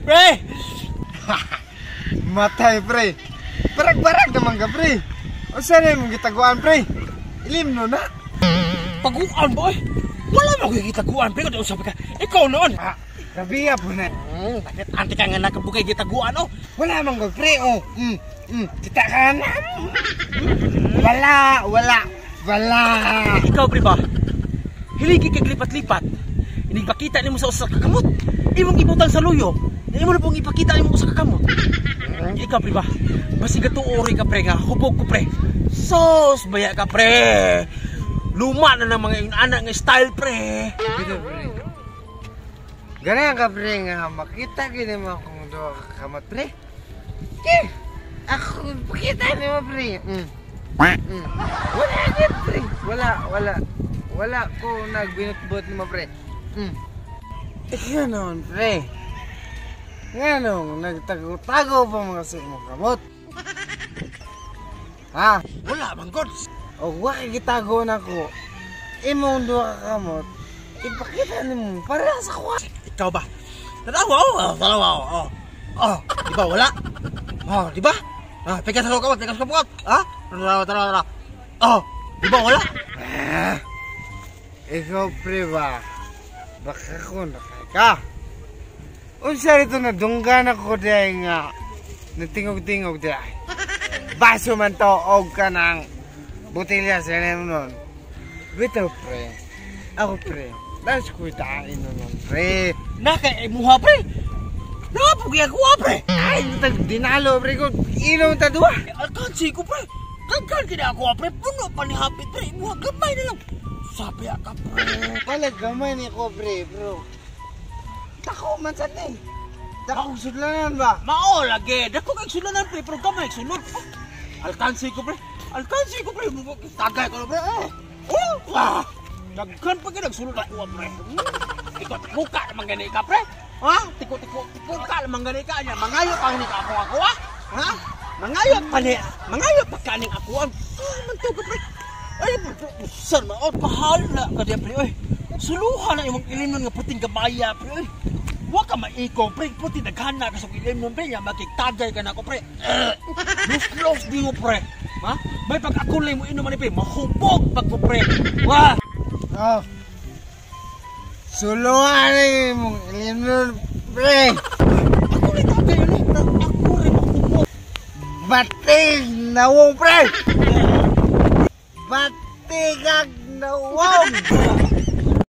Pre! Matay, pre. Barag-barag naman ka, pre. O saan yung gitaguan, pre? Ilim no na. Taguan, boy! Wala mo gitaguan, pre. Kung sabi ka, ikaw noon. Rabiya po na. Bakit anti ka nga nakabukay gitaguan, oh? Wala man ko, pre, oh. Kita ka na. Wala. Ikaw, pre ba? Hiligi kay lipat-lipat. Inipakita ni mo sa usa ka kamot. Imong ibutang sa luyo. Imo na pong ipakita ni mo sa kakamot. Ikaw, pre ba? Basi gatuori ka, pre, nga. Hubog ko, pre. Sos, baya ka, pre. Luma na ng mga anak nga style, pre. Bito, pre. Ganyan ka, pre, nga. Makita gini mo akong doon kakamot, pre. Ako, pakita ni mo, pre. Wala agad, pre. Wala ko nagbinutbot ni mo, pre. Ikaw naman, pre. Nga nung nagtago-tago pa mga sa imong kamot. Ha? Wala, manggod. O wakikitago na ko. Imong duwa ka kamot. Ipakita ni mo para sa kwa. Ikaw ba? Dalawa, oh. Di ba, wala? Oh, di ba? Pikas sa kamot. Ha? Tara. Oh, di ba, wala? Ikaw, pre ba? Baka ko nakay ka. Unsa rito na dunggan ako dahil nga natingog-tingog dahil. Baso man to og ka ng butilya sa nun. Bito, pre. Ako, pre. Las ko itain nun, pre. Nakaimuha, pre. Napugi ako, pre. Ay, dinalo, pre ko. Ilaw ta duwa. Alkansi ko, pre. Kagkan kina ako, pre. Puno pa ni hapit, pre. Imuha gamay na lang. Sabi ka, pre. Palag gamay ni ko, pre, bro. Dako man sa tay. Dako sudlanan ba? Mao lagi. Dako kag sulanan, pre. Pero gamay sulod. Alkansi ko, pre. Tagay ko na, pre. Nagkan pa ka nagsulod ako, pre. Tiko-tiko naman gani ka, pre. Ha? Tiko-tiko ka naman gani ka. Mangayo pa ni ka ako, ha? Ha? Mangayo pa kaning ako. Manto ka, pre. Ay, saan ma? Kahal na ka diya, pre. Suluhan na yung ilimnon nga puting kabaya, pre. Huwag ka maikaw, pre. Puti naghana ka sa ilimnon, pre. Makiktaday ka na ako, pre. Lus-lus di mo, pre. Ha? May pag-akulay mo inuman, pre. Mahubog pag mo, pre. Wah! Oh. Suluhan na yung ilimnon, pre. Akulay tagay yun, eh. Akulay mahubog. Batig na wong, pre. Batigag na wong.